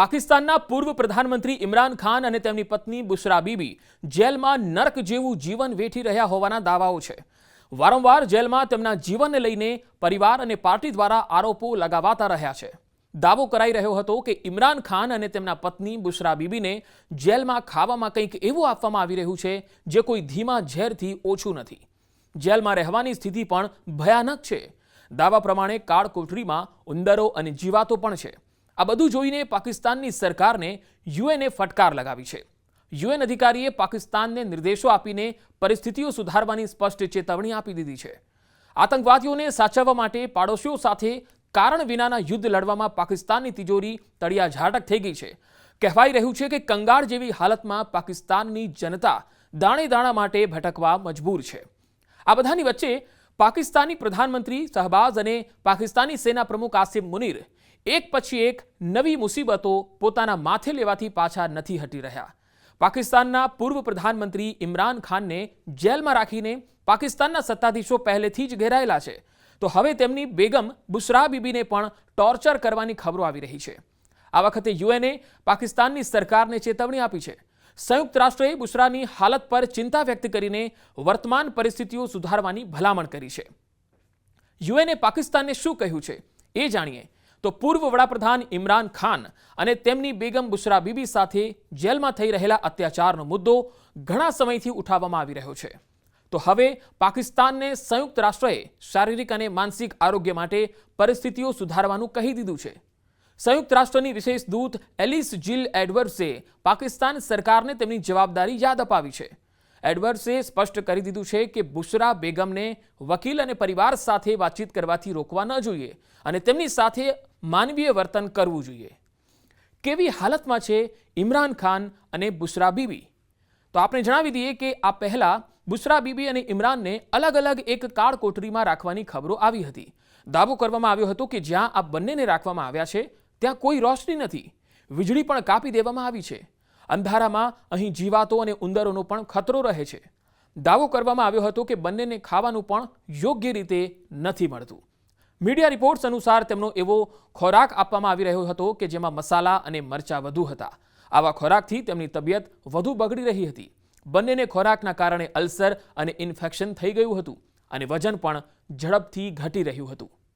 પાકિસ્તાનના પૂર્વ પ્રધાનમંત્રી ઇમરાન ખાન અને તેમની પત્ની બુશરા બીબી જેલમાં નર્ક જેવું જીવન વેઠી રહ્યા હોવાના દાવાઓ છે। વારંવાર જેલમાં તેમના જીવનને લઈને પરિવાર અને પાર્ટી દ્વારા આરોપો લગાવાતા રહ્યા છે। દાવો કરાઈ રહ્યો હતો કે ઇમરાન ખાન અને તેમના પત્ની બુશરા બીબીને જેલમાં ખાવામાં કંઈક એવું આપવામાં આવી રહ્યું છે જે કોઈ ધીમા ઝેરથી ઓછું નથી। જેલમાં રહેવાની સ્થિતિ પણ ભયાનક છે। દાવા પ્રમાણે કાળકોઠરીમાં ઉંદરો અને જીવાતો પણ છે। આ બધું જોઈને પાકિસ્તાનની સરકારને યુએને ફટકાર લગાવી છે। યુએન અધિકારીએ પાકિસ્તાનને નિર્દેશો આપીને પરિસ્થિતિઓ સુધારવાની સ્પષ્ટ ચેતવણી આપી દીધી છે। આતંકવાદીઓને સાચવવા માટે પાડોશીઓ સાથે કારણ વિનાના યુદ્ધ લડવામાં પાકિસ્તાનની તિજોરી તળિયાઝાટક થઈ ગઈ છે। કહેવાઈ રહ્યું છે કે કંગાળ જેવી હાલતમાં પાકિસ્તાનની જનતા દાણે દાણા માટે ભટકવા મજબૂર છે। આ બધાની વચ્ચે પાકિસ્તાની પ્રધાનમંત્રી શહબાઝ અને પાકિસ્તાની સેના પ્રમુખ આસિમ મુનીર એક પછી એક નવી મુસીબતો પોતાના માથે લેવાથી પાછા નથી હટી રહ્યા। પાકિસ્તાનના પૂર્વ પ્રધાનમંત્રી ઇમરાન ખાનને જેલમાં રાખીને પાકિસ્તાનના સત્તાધીશો પહેલેથી જ ઘેરાયેલા છે, તો હવે તેમની બેગમ બુશરા બીબીને પણ ટોર્ચર કરવાની ખબરો આવી રહી છે। આ વખતે યુએને પાકિસ્તાનની સરકારને ચેતવણી આપી છે। સંયુક્ત રાષ્ટ્રે બુશરાની હાલત પર ચિંતા વ્યક્ત કરીને વર્તમાન પરિસ્થિતિઓ સુધારવાની ભલામણ કરી છે। યુએને પાકિસ્તાનને શું કહ્યું છે એ જાણીએ તો પૂર્વ વડાપ્રધાન ઇમરાન ખાન અને તેમની બેગમ બુશરા બીબી સાથે જેલમાં થઈ રહેલા અત્યાચારનો મુદ્દો ઘણા સમયથી ઉઠાવવામાં આવી રહ્યો છે। તો હવે પાકિસ્તાનને સંયુક્ત રાષ્ટ્રએ શારીરિક અને માનસિક આરોગ્ય માટે પરિસ્થિતિઓ સુધારવાનું કહી દીધું છે। સંયુક્ત રાષ્ટ્રની વિશેષ દૂત એલિસ જીલ એડવર્ડ્સે પાકિસ્તાન સરકારને તેમની જવાબદારી યાદ અપાવી છે। એડવર્ડ્સે સ્પષ્ટ કરી દીધું છે કે બુશરા બેગમને વકીલ અને પરિવાર સાથે વાતચીત કરવાથી રોકવા ન જોઈએ અને તેમની સાથે માનવીય વર્તન કરવું જોઈએ। કેવી હાલતમાં છે ઇમરાન ખાન અને બુશરા બીબી? તો આપણે જણાવી દઈએ કે આ પહેલા બુશરા બીબી અને ઇમરાનને અલગ અલગ એક કાળકોટરીમાં રાખવાની ખબરો આવી હતી। દાવો કરવામાં આવ્યો હતો કે જ્યાં આ બંનેને રાખવામાં આવ્યા છે ત્યાં કોઈ રોશની નથી, વીજળી પણ કાપી દેવામાં આવી છે। અંધારામાં અહીં જીવાતો અને ઉંદરોનો પણ ખતરો રહે છે। દાવો કરવામાં આવ્યો હતો કે બંનેને ખાવાનું પણ યોગ્ય રીતે નથી મળતું। મીડિયા રિપોર્ટ્સ અનુસાર તેમનો એવો ખોરાક આપવામાં આવી રહ્યો હતો કે જેમાં મસાલા અને મરચાં વધુ હતા। આવા ખોરાકથી તેમની તબિયત વધુ બગડી રહી હતી। બંનેને ખોરાકના કારણે અલ્સર અને ઇન્ફેક્શન થઈ ગયું હતું અને વજન પણ ઝડપથી ઘટી રહ્યું હતું।